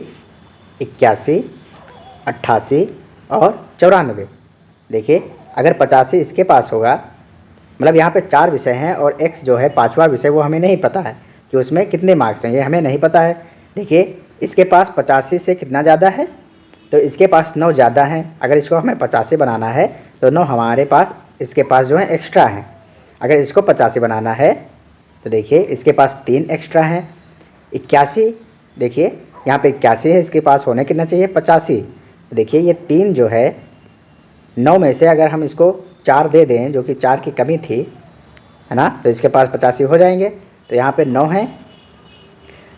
81, 88 और 94। देखिए अगर 85 इसके पास होगा, मतलब यहाँ पे 4 विषय हैं और x जो है 5वां विषय वो हमें नहीं पता है कि उसमें कितने मार्क्स हैं, ये हमें नहीं पता है। देखिए इसके पास 85 से कितना ज़्यादा है, तो इसके पास 9 ज़्यादा हैं। अगर इसको हमें 85 बनाना है तो 9 हमारे पास इसके पास जो है एक्स्ट्रा हैं। अगर इसको 85 बनाना है तो देखिए इसके पास 3 एक्स्ट्रा हैं। 81 देखिए यहाँ पे 81 है, इसके पास होने कितना चाहिए 85। तो देखिए ये 3 जो है 9 में से अगर हम इसको 4 दे दें, जो कि 4 की कमी थी है ना, तो इसके पास 85 हो जाएंगे। तो यहाँ पे 9 हैं,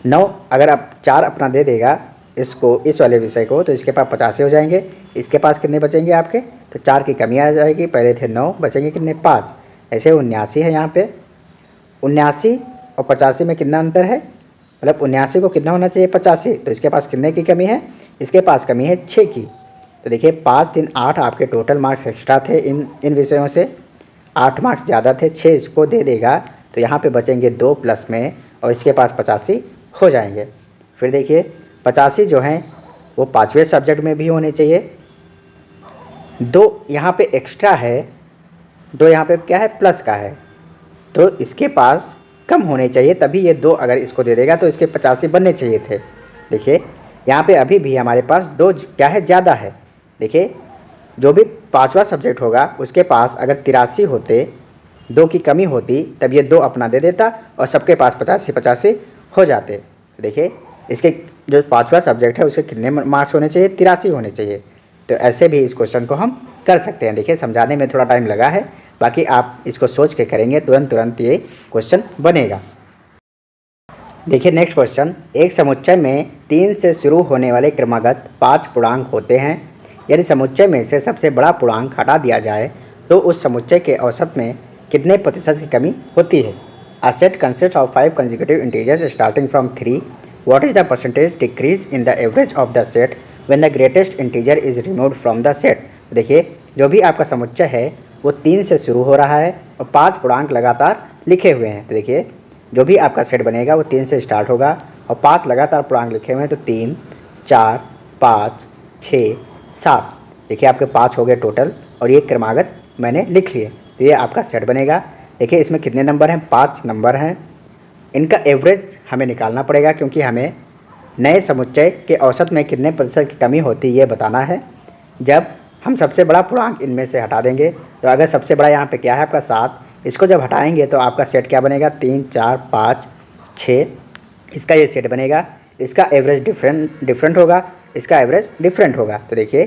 9 अगर आप 4 अपना दे देगा इसको, इस वाले विषय को, तो इसके पास 85 हो जाएंगे। इसके पास कितने बचेंगे आपके, तो 4 की कमी आ जाएगी, पहले थे 9 बचेंगे कितने 5। ऐसे 79 है यहाँ पे। 79 और 85 में कितना अंतर है, मतलब 79 को कितना होना चाहिए 85। तो इसके पास कितने की कमी है, इसके पास कमी है 6 की। तो देखिए 5 3 8 आपके टोटल मार्क्स एक्स्ट्रा थे इन विषयों से, 8 मार्क्स ज़्यादा थे, 6 इसको दे देगा तो यहाँ पे बचेंगे 2 प्लस में और इसके पास 85 हो जाएंगे। फिर देखिए 85 जो हैं वो 5वें सब्जेक्ट में भी होने चाहिए। 2 यहाँ पे एक्स्ट्रा है, 2 यहाँ पे क्या है प्लस का है, तो इसके पास कम होने चाहिए, तभी ये 2 अगर इसको दे देगा तो इसके 85 बनने चाहिए थे। देखिए यहाँ पे अभी भी हमारे पास 2 क्या है ज़्यादा है। देखिए जो भी 5वां सब्जेक्ट होगा उसके पास अगर 83 होते, 2 की कमी होती, तब ये 2 अपना दे देता और सबके पास 85 हो जाते। देखिए इसके जो 5वां सब्जेक्ट है उसके कितने मार्क्स होने चाहिए 83 होने चाहिए। तो ऐसे भी इस क्वेश्चन को हम कर सकते हैं। देखिए समझाने में थोड़ा टाइम लगा है, बाकी आप इसको सोच के करेंगे तुरंत ये क्वेश्चन बनेगा। देखिए नेक्स्ट क्वेश्चन, एक समुच्चय में 3 से शुरू होने वाले क्रमागत 5 पूर्णांक होते हैं। यदि समुच्चय में से सबसे बड़ा पूर्णांक हटा दिया जाए तो उस समुच्चय के औसत में कितने प्रतिशत की कमी होती है। A set consist of 5 consecutive integers starting from 3। What is the percentage decrease in the average of the set when the greatest integer is removed from the set. देखिए जो भी आपका समुच्चय है वो 3 से शुरू हो रहा है और 5 पूर्णांक लगातार लिखे हुए हैं। तो देखिए जो भी आपका सेट बनेगा वो 3 से स्टार्ट होगा और 5 लगातार पूर्णांक लिखे हुए हैं, तो 3, 4, 5, 6, 7। देखिए आपके 5 हो गए टोटल और ये क्रमागत मैंने लिख लिए, तो ये आपका सेट बनेगा। देखिए इसमें कितने नंबर हैं, 5 नंबर हैं। इनका एवरेज हमें निकालना पड़ेगा क्योंकि हमें नए समुच्चय के औसत में कितने प्रतिशत की कमी होती है ये बताना है। जब हम सबसे बड़ा पूर्णांक इनमें से हटा देंगे, तो अगर सबसे बड़ा यहाँ पे क्या है आपका 7, इसको जब हटाएंगे तो आपका सेट क्या बनेगा, 3, 4, 5, 6। इसका ये सेट बनेगा। इसका एवरेज डिफरेंट होगा, इसका एवरेज डिफरेंट होगा। तो देखिए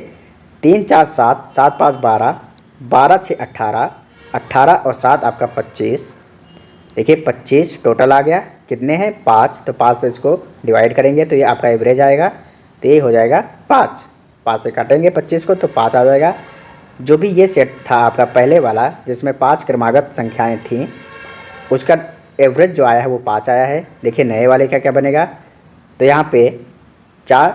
3, 4, 7, 7, 5, 12, 12, 6, 18, 18 और 7 आपका 25। देखिए 25 टोटल आ गया। कितने हैं, 5, तो 5 से इसको डिवाइड करेंगे तो ये आपका एवरेज आएगा, तो ये हो जाएगा 5। 5 से काटेंगे 25 को तो 5 आ जाएगा। जो भी ये सेट था आपका पहले वाला जिसमें 5 क्रमागत संख्याएं थीं, उसका एवरेज जो आया है वो 5 आया है। देखिए नए वाले का क्या बनेगा, तो यहाँ पे 4,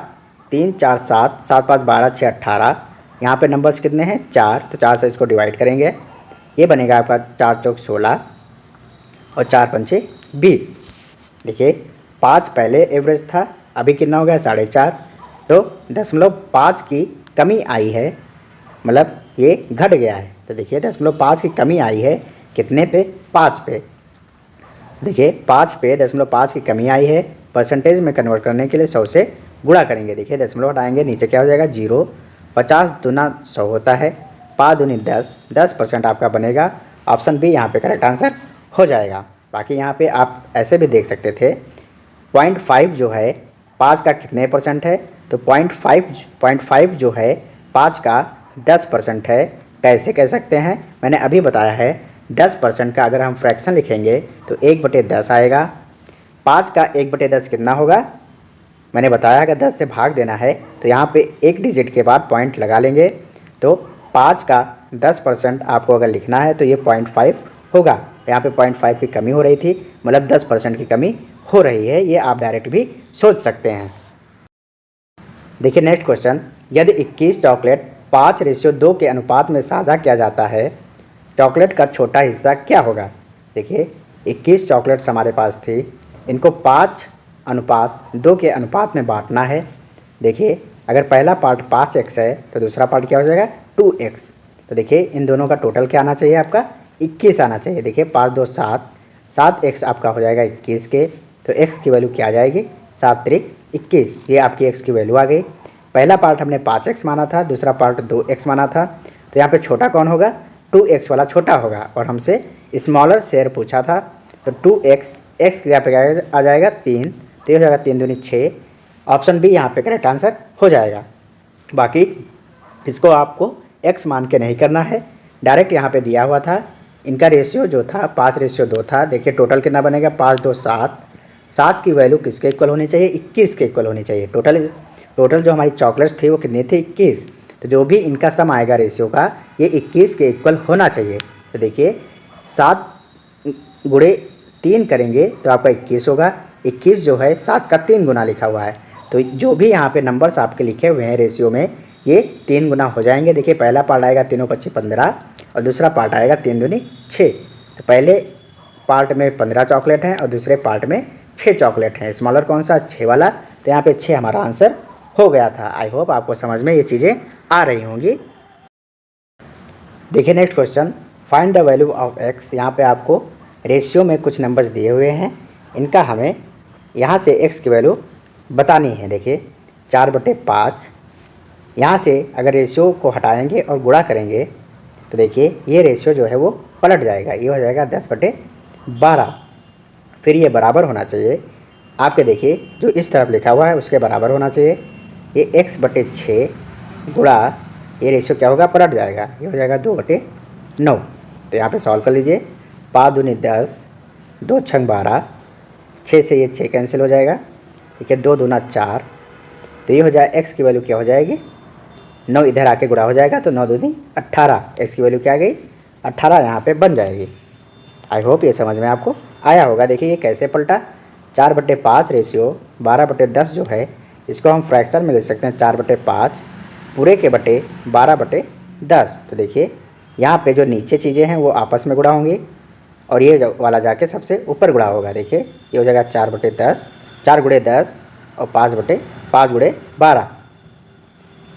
3, 4, 7, 7, 5, 12, 6, 18। यहाँ पे नंबर्स कितने हैं, 4, तो 4 से इसको डिवाइड करेंगे, ये बनेगा आपका 4 चौक 16 और 4 पंचे 20। देखिए 5 पहले एवरेज था, अभी कितना हो गया 4.5, तो 0.5 की कमी आई है, मतलब ये घट गया है। तो देखिए 0.5 की कमी आई है कितने पे, 5 पे। देखिए 5 पे 0.5 की कमी आई है। परसेंटेज में कन्वर्ट करने के लिए 100 से गुणा करेंगे। देखिए दशमलव हटाएंगे, नीचे क्या हो जाएगा 0। 50 दूना 100 होता है, 5 दूनी 10, 10% आपका बनेगा। ऑप्शन बी यहाँ पे करेक्ट आंसर हो जाएगा। बाकी यहाँ पे आप ऐसे भी देख सकते थे 0.5 जो है 5 का कितने परसेंट है, तो 0.5 जो है 5 का 10% है। कैसे कह सकते हैं, मैंने अभी बताया है 10% का अगर हम फ्रैक्शन लिखेंगे तो 1/10 आएगा। 5 का 1/10 कितना होगा, मैंने बताया अगर 10 से भाग देना है तो यहाँ पे एक डिजिट के बाद पॉइंट लगा लेंगे, तो 5 का 10% आपको अगर लिखना है तो ये 0.5 होगा। यहाँ पे 0.5 की कमी हो रही थी, मतलब 10% की कमी हो रही है, ये आप डायरेक्ट भी सोच सकते हैं। देखिए नेक्स्ट क्वेश्चन, यदि 21 चॉकलेट 5:2 के अनुपात में साझा किया जाता है, चॉकलेट का छोटा हिस्सा क्या होगा। देखिए 21 चॉकलेट्स हमारे पास थी, इनको 5:2 के अनुपात में बांटना है। देखिए अगर पहला पार्ट 5x है तो दूसरा पार्ट क्या हो जाएगा 2x। तो देखिए इन दोनों का टोटल क्या आना चाहिए, आपका 21 आना चाहिए। देखिए 5 2 7, 7x आपका हो जाएगा 21 के, तो x की वैल्यू क्या आ जाएगी 7 3 21, ये आपकी x की वैल्यू आ गई। पहला पार्ट हमने 5x माना था, दूसरा पार्ट 2x माना था, तो यहाँ पे छोटा कौन होगा, 2x वाला छोटा होगा, और हमसे स्मॉलर शेयर पूछा था, तो 2x, x यहाँ पे आ जाएगा 3, तो ये हो जाएगा 3 दूनी 6। ऑप्शन बी यहाँ पे करेक्ट आंसर हो जाएगा। बाकी इसको आपको x मान के नहीं करना है, डायरेक्ट यहाँ पे दिया हुआ था। इनका रेशियो जो था 5:2 था। देखिए टोटल कितना बनेगा 5 2 7, 7 की वैल्यू किसके इक्वल होनी चाहिए, 21 के इक्वल होनी चाहिए। टोटल जो हमारी चॉकलेट्स थी वो कितनी थी 21, तो जो भी इनका सम आएगा रेशियो का ये 21 के इक्वल होना चाहिए। तो देखिए 7 गुणे 3 करेंगे तो आपका 21 होगा। 21 जो है 7 का 3 गुना लिखा हुआ है, तो जो भी यहाँ पे नंबर्स आपके लिखे हुए हैं रेशियो में ये 3 गुना हो जाएंगे। देखिए पहला पार्ट आएगा 3 × 5 = 15 और दूसरा पार्ट आएगा 3 दूनी 6। तो पहले पार्ट में 15 चॉकलेट हैं और दूसरे पार्ट में 6 चॉकलेट हैं। स्मॉलर कौन सा, 6 वाला, तो यहाँ पे 6 हमारा आंसर हो गया था। आई होप आपको समझ में ये चीज़ें आ रही होंगी। देखिए next question, find the value of x। यहाँ पे आपको रेशियो में कुछ नंबर्स दिए हुए हैं, इनका हमें यहाँ से x की वैल्यू बतानी है। देखिए 4/5, यहाँ से अगर रेशियो को हटाएंगे और गुणा करेंगे तो देखिए ये रेशियो जो है वो पलट जाएगा, ये हो जाएगा 10/12। फिर ये बराबर होना चाहिए आपके, देखिए जो इस तरफ लिखा हुआ है उसके बराबर होना चाहिए। ये x/6 गुणा ये रेशियो क्या होगा, पलट जाएगा, ये हो जाएगा 2/9। तो यहाँ पे सॉल्व कर लीजिए। 5 दूनी 10, 2 × 12, 6 से ये 6 कैंसिल हो जाएगा, ठीक है। 2 दूना 4, तो ये हो जाए x की वैल्यू क्या हो जाएगी 9, इधर आके गुणा हो जाएगा तो 9 दूनी 18, x की वैल्यू क्या आ गई 18 यहाँ पे बन जाएगी। आई होप ये समझ में आपको आया होगा। देखिए ये कैसे पलटा, 4/5 रेशियो 12/10 जो है इसको हम फ्रैक्शन में ले सकते हैं 4/5 पूरे के बटे 12/10। तो देखिए यहाँ पे जो नीचे चीज़ें हैं वो आपस में गुणा होंगी और ये वाला जाके सबसे ऊपर गुणा होगा। देखिए ये हो जाएगा 4/10, 4 गुणे 10 और 5/5 गुणे 12।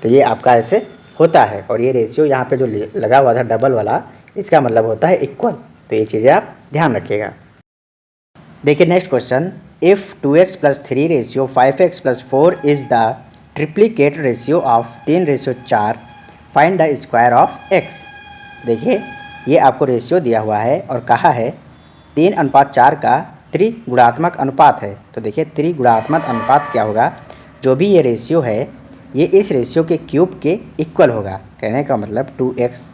तो ये आपका ऐसे होता है और ये रेशियो यहाँ पे जो लगा हुआ था डबल वाला, इसका मतलब होता है इक्वल। तो ये चीज़ें आप ध्यान रखिएगा। देखिए next question, if 2x + 3 ratio 5x + 4 is the triplicate ratio of 3:4, find the square of x। देखिए ये आपको रेशियो दिया हुआ है और कहा है 3:4 का त्रिगुणात्मक अनुपात है। तो देखिए त्रिगुणात्मक अनुपात क्या होगा, जो भी ये रेशियो है ये इस रेशियो के क्यूब के इक्वल होगा। कहने का मतलब 2x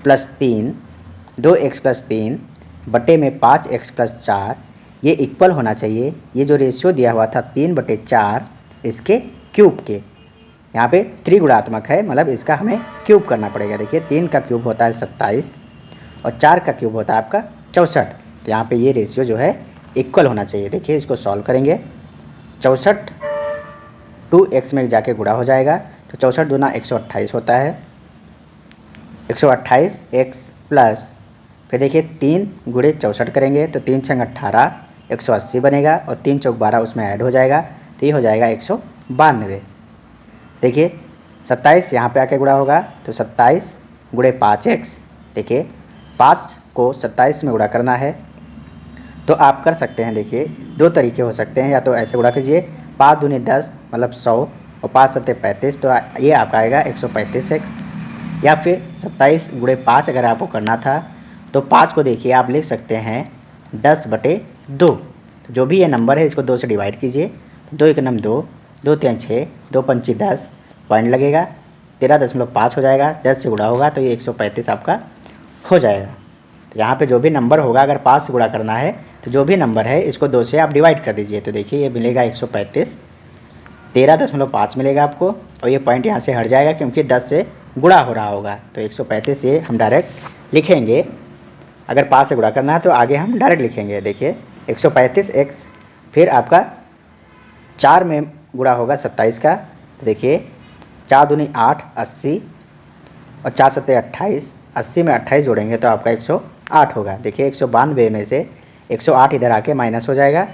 + 3 2x + 3 बटे में 5x + 4 ये इक्वल होना चाहिए। ये जो रेशियो दिया हुआ था 3/4 इसके क्यूब के, यहाँ पे त्रिगुणात्मक है मतलब इसका हमें क्यूब करना पड़ेगा। देखिए 3 का क्यूब होता है 27 और 4 का क्यूब होता है आपका 64। तो यहाँ पे ये रेशियो जो है इक्वल होना चाहिए। देखिए इसको सॉल्व करेंगे, 64 2x में जाके गुणा हो जाएगा तो 64 दूना 128 होता है, 128x प्लस फिर देखिए 3 गुणे 64 करेंगे तो 3 छंग 18 180 बनेगा और 3 चौक 12 उसमें ऐड हो जाएगा तो ये हो जाएगा 192। देखिए 27 यहाँ पे आके गुणा होगा तो 27 गुणे 5x, देखिए 5 को 27 में गुणा करना है तो आप कर सकते हैं। देखिए 2 तरीके हो सकते हैं, या तो ऐसे गुणा कीजिए 5 दूनी 10 मतलब 100 और 5 सत्ते 35 तो ये आपका आएगा 135x, या फिर 27 गुणे 5 अगर आपको करना था तो 5 को देखिए आप लिख सकते हैं 10/2। तो जो भी ये नंबर है इसको 2 से डिवाइड कीजिए, 2 1 9 2, 2 3 6, 2 5 10 पॉइंट लगेगा 13.5 हो जाएगा, 10 से गुणा होगा तो ये 135 आपका हो जाएगा। तो यहाँ पे जो भी नंबर होगा अगर 5 से गुणा करना है तो जो भी नंबर है इसको 2 से आप डिवाइड कर दीजिए। तो देखिए ये मिलेगा 135, 13.5 मिलेगा आपको और ये पॉइंट यहाँ से हट जाएगा क्योंकि 10 से गुणा हो रहा होगा। तो 135 ये हम डायरेक्ट लिखेंगे, अगर 5 से गुणा करना है तो आगे हम डायरेक्ट लिखेंगे। देखिए 135x फिर आपका 4 में गुणा होगा 27 का, तो देखिए 4 दूनी 8 80 और 4 सत्ते 28, 80 में 28 जोड़ेंगे तो आपका 108 होगा। देखिए 192 में से 108 इधर आके माइनस हो जाएगा,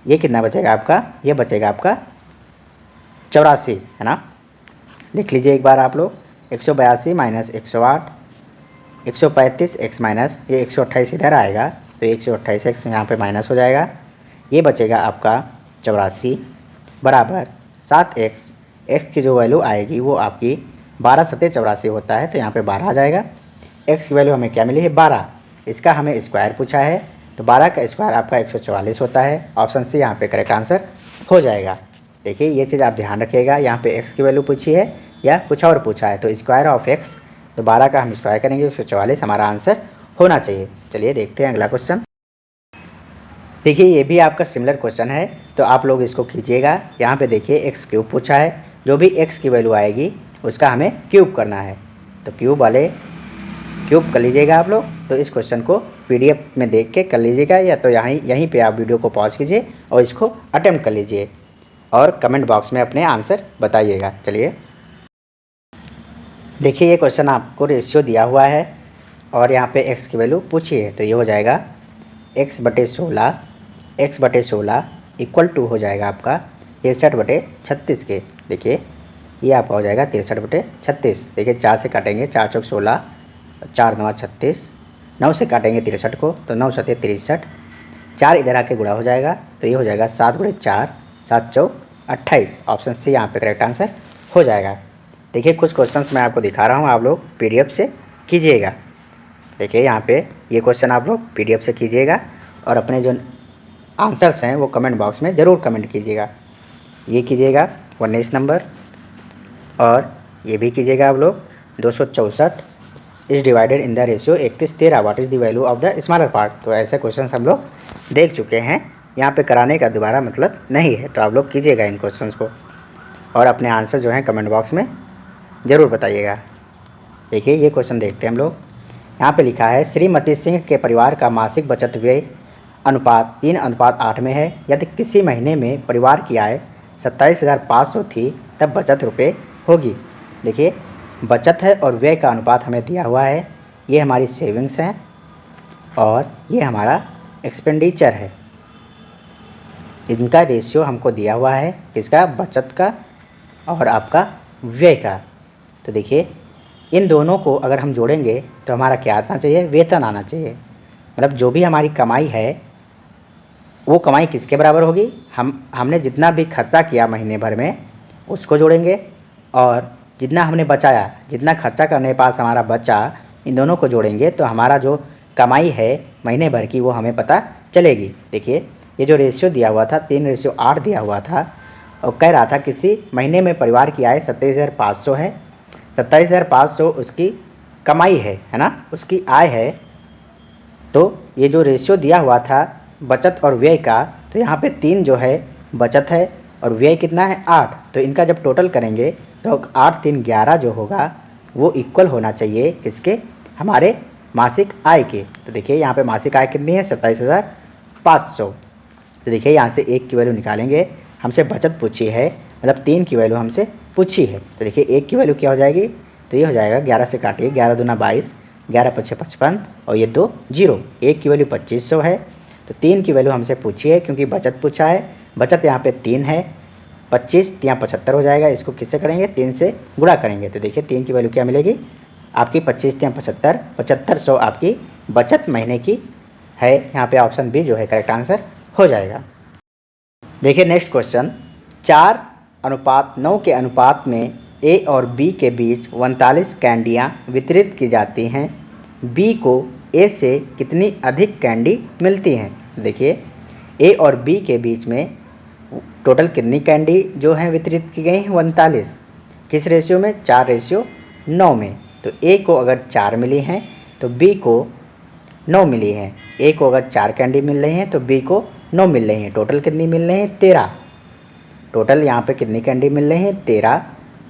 ये कितना बचेगा आपका, ये बचेगा आपका 84 है ना। लिख लीजिए एक बार आप लोग, 182 माइनस 108, 135 x माइनस ये 128 इधर आएगा तो 128x यहाँ पे माइनस हो जाएगा, ये बचेगा आपका 84 बराबर 7x। x की जो वैल्यू आएगी वो आपकी 12 सत्ते 84 होता है तो यहाँ पे 12 आ जाएगा। x की वैल्यू हमें क्या मिली है 12, इसका हमें स्क्वायर पूछा है तो 12 का स्क्वायर आपका 144 होता है। ऑप्शन सी यहाँ पे करेक्ट आंसर हो जाएगा। देखिए ये चीज़ आप ध्यान रखिएगा, यहाँ पे x की वैल्यू पूछी है या कुछ और पूछा है तो स्क्वायर ऑफ x, तो 12 का हम स्क्वायर करेंगे 144 हमारा आंसर होना चाहिए। चलिए देखते हैं अगला क्वेश्चन। देखिए ये भी आपका सिमिलर क्वेश्चन है तो आप लोग इसको कीजिएगा। यहाँ पे देखिए x क्यूब पूछा है, जो भी x की वैल्यू आएगी उसका हमें क्यूब करना है तो क्यूब वाले क्यूब कर लीजिएगा आप लोग। तो इस क्वेश्चन को PDF में देख के कर लीजिएगा या तो यहीं पे आप वीडियो को पॉज कीजिए और इसको अटेम्प्ट कर लीजिए और कमेंट बॉक्स में अपने आंसर बताइएगा। चलिए देखिए ये क्वेश्चन आपको रेशियो दिया हुआ है और यहाँ पे x की वैल्यू पूछी है तो ये हो जाएगा x/16 इक्वल टू हो जाएगा आपका 63/36 के। देखिए ये आपका हो जाएगा 63/36। देखिए 4 से काटेंगे 4 चौक 16, 4 9 36, 9 से काटेंगे 63 को तो 9 सत्ते 63, 4 इधर आके गुणा हो जाएगा तो ये हो जाएगा 7 गुणे 4 7 चौक 28। ऑप्शन सी यहाँ पे करेक्ट आंसर हो जाएगा। देखिए कुछ क्वेश्चंस मैं आपको दिखा रहा हूँ, आप लोग PDF से कीजिएगा। देखिए यहाँ पे ये क्वेश्चन आप लोग PDF से कीजिएगा और अपने जो आंसर्स हैं वो कमेंट बॉक्स में ज़रूर कमेंट कीजिएगा। ये कीजिएगा 19 नंबर और ये भी कीजिएगा आप लोग 264 is divided in the ratio 31:13, what is the value of the smaller part. तो ऐसे क्वेश्चन हम लोग देख चुके हैं यहाँ पे कराने का दोबारा मतलब नहीं है। तो आप लोग कीजिएगा इन क्वेश्चंस को और अपने आंसर जो हैं कमेंट बॉक्स में ज़रूर बताइएगा। देखिए ये क्वेश्चन देखते हैं हम लोग। यहाँ पे लिखा है श्रीमती सिंह के परिवार का मासिक बचत व्यय अनुपात 3:8 में है। यदि किसी महीने में परिवार की आय 27,500 थी तब बचत रुपये होगी। देखिए बचत है और व्यय का अनुपात हमें दिया हुआ है। ये हमारी सेविंग्स हैं और ये हमारा एक्सपेंडिचर है। इनका रेशियो हमको दिया हुआ है, किसका, बचत का और आपका व्यय का। तो देखिए इन दोनों को अगर हम जोड़ेंगे तो हमारा क्या आना चाहिए, वेतन आना चाहिए। मतलब जो भी हमारी कमाई है वो कमाई किसके बराबर होगी, हमने जितना भी खर्चा किया महीने भर में उसको जोड़ेंगे और जितना हमने बचाया, जितना खर्चा करने के पास हमारा बचा, इन दोनों को जोड़ेंगे तो हमारा जो कमाई है महीने भर की वो हमें पता चलेगी। देखिए ये जो रेशियो दिया हुआ था 3:8 दिया हुआ था और कह रहा था किसी महीने में परिवार की आय 27,500 है। 27,500 उसकी कमाई है ना, उसकी आय है। तो ये जो रेशियो दिया हुआ था बचत और व्यय का, तो यहाँ पे 3 जो है बचत है और व्यय कितना है 8। तो इनका जब टोटल करेंगे तो 8 3 11 जो होगा वो इक्वल होना चाहिए किसके, हमारे मासिक आय के। तो देखिए यहाँ पे मासिक आय कितनी है 27,500। तो देखिए यहाँ से 1 की वैल्यू निकालेंगे, हमसे बचत पूछी है मतलब 3 की वैल्यू हमसे पूछी है। तो देखिए 1 की वैल्यू क्या हो जाएगी, तो ये हो जाएगा 11 से काटिए, 11 दूना 22, 11 पछे 55 और ये 2 0। 1 की वैल्यू 2500 है। तो 3 की वैल्यू हमसे पूछी है क्योंकि बचत पूछा है, बचत यहाँ पे 3 है, 25 यहाँ 75 हो जाएगा। इसको किससे करेंगे, 3 से गुणा करेंगे। तो देखिए 3 की वैल्यू क्या मिलेगी आपकी 25 यहाँ 75, 7500 आपकी बचत महीने की है। यहाँ पे ऑप्शन बी जो है करेक्ट आंसर हो जाएगा। देखिए नेक्स्ट क्वेश्चन, 4:9 के अनुपात में ए और बी के बीच 39 कैंडियाँ वितरित की जाती हैं। बी को ए से कितनी अधिक कैंडी मिलती हैं। देखिए ए और बी के बीच में टोटल कितनी कैंडी जो हैं वितरित की गई हैं 39। किस रेशियो में, 4:9 में। तो ए को अगर 4 मिली हैं तो बी को 9 मिली हैं। ए को अगर 4 कैंडी मिल रही हैं तो बी को 9 मिल रही हैं। टोटल कितनी मिल रही हैं 13। टोटल यहाँ पे कितनी कैंडी मिल रही हैं 13।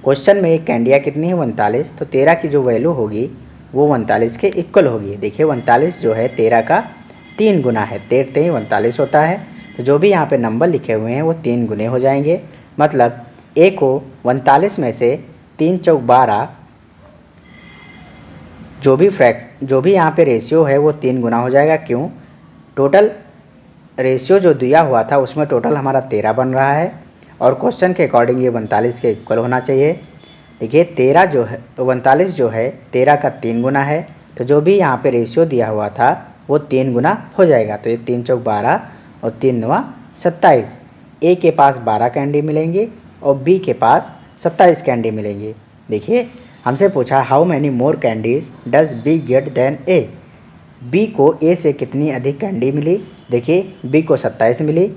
क्वेश्चन में कैंडियाँ कितनी है 39। तो 13 की जो वैल्यू होगी वो 39 के इक्वल होगी। देखिए 39 जो है 13 का 3 गुना है, 13 39 होता है। तो जो भी यहाँ पे नंबर लिखे हुए हैं वो 3 गुने हो जाएंगे। मतलब ए को 39 में से 3 चौक 12, जो भी यहाँ पे रेशियो है वो 3 गुना हो जाएगा। क्यों, टोटल रेशियो जो दिया हुआ था उसमें टोटल हमारा 13 बन रहा है और क्वेश्चन के अकॉर्डिंग ये 39 के इक्वल होना चाहिए। देखिए 13 जो है 39 जो है 13 का 3 गुना है। तो जो भी यहाँ पे रेशियो दिया हुआ था वो 3 गुना हो जाएगा। तो ये 3 चौक 12 और 3 9 27। ए के पास 12 कैंडी मिलेंगी और बी के पास 27 कैंडी मिलेंगी। देखिए हमसे पूछा how many more candies does B get than A. B को ए से कितनी अधिक कैंडी मिली। देखिए बी को 27 मिली,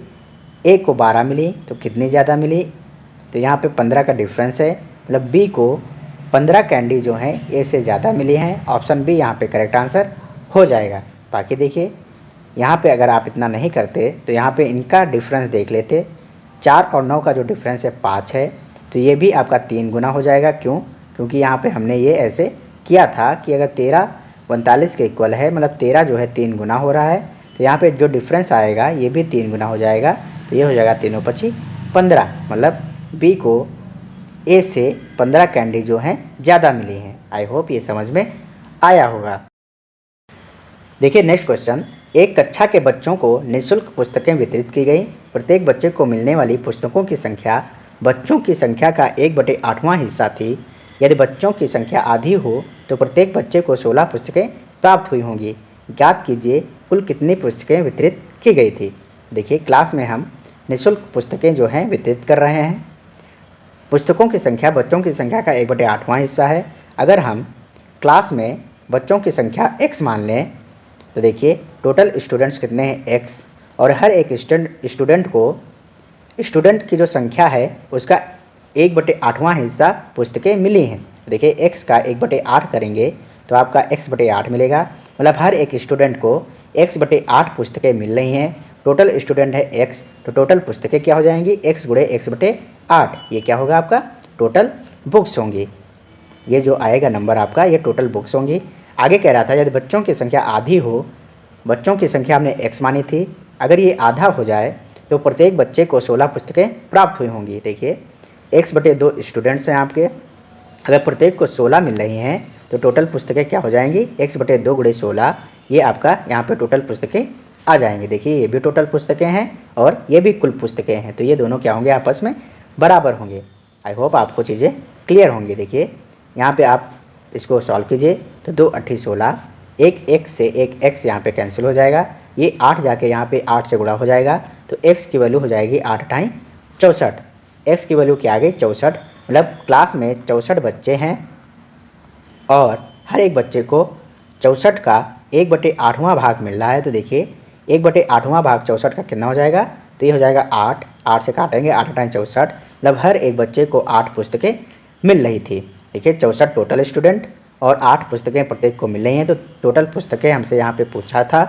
ए को 12 मिली, तो कितनी ज़्यादा मिली, तो यहाँ पे 15 का डिफरेंस है। मतलब बी को 15 कैंडी जो हैं ए से ज़्यादा मिली हैं। ऑप्शन बी यहाँ पे करेक्ट आंसर हो जाएगा। बाकी देखिए यहाँ पे अगर आप इतना नहीं करते तो यहाँ पे इनका डिफरेंस देख लेते। 4 और 9 का जो डिफरेंस है 5 है। तो ये भी आपका 3 गुना हो जाएगा। क्यों, क्योंकि यहाँ पे हमने ये ऐसे किया था कि अगर 13 39 के इक्वल है, मतलब 13 जो है 3 गुना हो रहा है। तो यहाँ पे जो डिफरेंस आएगा ये भी 3 गुना हो जाएगा। तो ये हो जाएगा 3 25 15। मतलब बी को ए से 15 कैंडी जो हैं ज़्यादा मिली हैं। आई होप ये समझ में आया होगा। देखिए नेक्स्ट क्वेश्चन, एक कक्षा के बच्चों को निःशुल्क पुस्तकें वितरित की गई। प्रत्येक बच्चे को मिलने वाली पुस्तकों की संख्या बच्चों की संख्या का 1/8वां हिस्सा थी। यदि बच्चों की संख्या आधी हो तो प्रत्येक बच्चे को 16 पुस्तकें प्राप्त हुई होंगी। ज्ञात कीजिए कुल कितनी पुस्तकें वितरित की गई थी। देखिए क्लास में हम निःशुल्क पुस्तकें जो हैं वितरित कर रहे हैं। पुस्तकों की संख्या बच्चों की संख्या का 1/8वां हिस्सा है। अगर हम क्लास में बच्चों की संख्या x मान लें तो देखिए टोटल स्टूडेंट्स कितने हैं x, और हर एक स्टूडेंट की जो संख्या है उसका 1/8वां हिस्सा पुस्तकें मिली हैं। देखिए x का 1/8 करेंगे तो आपका x/8 मिलेगा। मतलब हर एक स्टूडेंट को x/8 पुस्तकें मिल रही हैं। टोटल स्टूडेंट है x, तो टोटल पुस्तकें क्या हो जाएंगी, x गुणे x बटे 8। ये क्या होगा आपका टोटल बुक्स होंगी। ये जो आएगा नंबर आपका ये टोटल बुक्स होंगी। आगे कह रहा था यदि बच्चों की संख्या आधी हो, बच्चों की संख्या हमने x मानी थी, अगर ये आधा हो जाए तो प्रत्येक बच्चे को 16 पुस्तकें प्राप्त हुई होंगी। देखिए x बटे 2 स्टूडेंट्स हैं आपके, अगर प्रत्येक को 16 मिल रही हैं तो टोटल पुस्तकें क्या हो जाएंगी, x बटे 2 गुणे 16, ये आपका यहाँ पे टोटल पुस्तकें आ जाएंगे। देखिए ये भी टोटल पुस्तकें हैं और ये भी कुल पुस्तकें हैं, तो ये दोनों क्या होंगे, आपस में बराबर होंगे। आई होप आपको चीज़ें क्लियर होंगी। देखिए यहाँ पे आप इसको सॉल्व कीजिए तो 2 8 16, एक x से एक x यहाँ पे कैंसिल हो जाएगा, ये 8 जाके यहाँ पे 8 से गुणा हो जाएगा, तो x की वैल्यू हो जाएगी 8 टाइम 64। x की वैल्यू क्या आ गई 64, मतलब क्लास में 64 बच्चे हैं और हर एक बच्चे को 64 का 1/8वां भाग मिल रहा है। तो देखिए 1/8वां भाग 64 का कितना हो जाएगा, तो ये हो जाएगा 8, 8 से काटेंगे 8 टाइम 64, मतलब हर एक बच्चे को 8 पुस्तकें मिल रही थी। देखिए 64 टोटल स्टूडेंट और 8 पुस्तकें प्रत्येक को मिल रही हैं, तो टोटल पुस्तकें हमसे यहाँ पे पूछा था।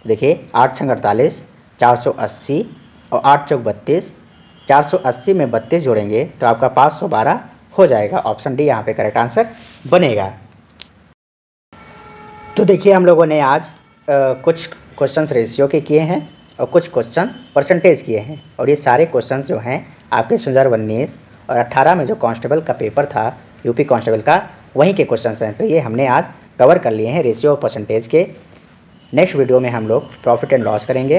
देखिए 8 छंग 48, 480 और 8 चौक 32, 480 में 32 जोड़ेंगे तो आपका 512 हो जाएगा। ऑप्शन डी यहाँ पे करेक्ट आंसर बनेगा। तो देखिए हम लोगों ने आज कुछ क्वेश्चंस रेशियो के किए हैं और कुछ क्वेश्चन परसेंटेज किए हैं, और ये सारे क्वेश्चंस जो हैं आपके 2019 और 18 में जो कांस्टेबल का पेपर था यूपी कांस्टेबल का, वहीं के क्वेश्चंस हैं। तो ये हमने आज कवर कर लिए हैं रेशियो और परसेंटेज के। नेक्स्ट वीडियो में हम लोग प्रॉफिट एंड लॉस करेंगे,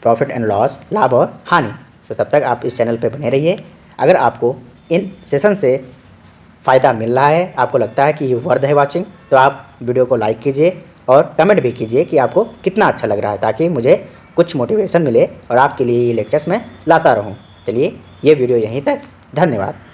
प्रॉफिट एंड लॉस, लाभ और हानि। तो तब तक आप इस चैनल पे बने रहिए। अगर आपको इन सेशन से फ़ायदा मिल रहा है, आपको लगता है कि ये वर्थ है वाचिंग, तो आप वीडियो को लाइक कीजिए और कमेंट भी कीजिए कि आपको कितना अच्छा लग रहा है, ताकि मुझे कुछ मोटिवेशन मिले और आपके लिए ये लेक्चर्स मैं लाता रहूँ। चलिए ये वीडियो यहीं तक, धन्यवाद।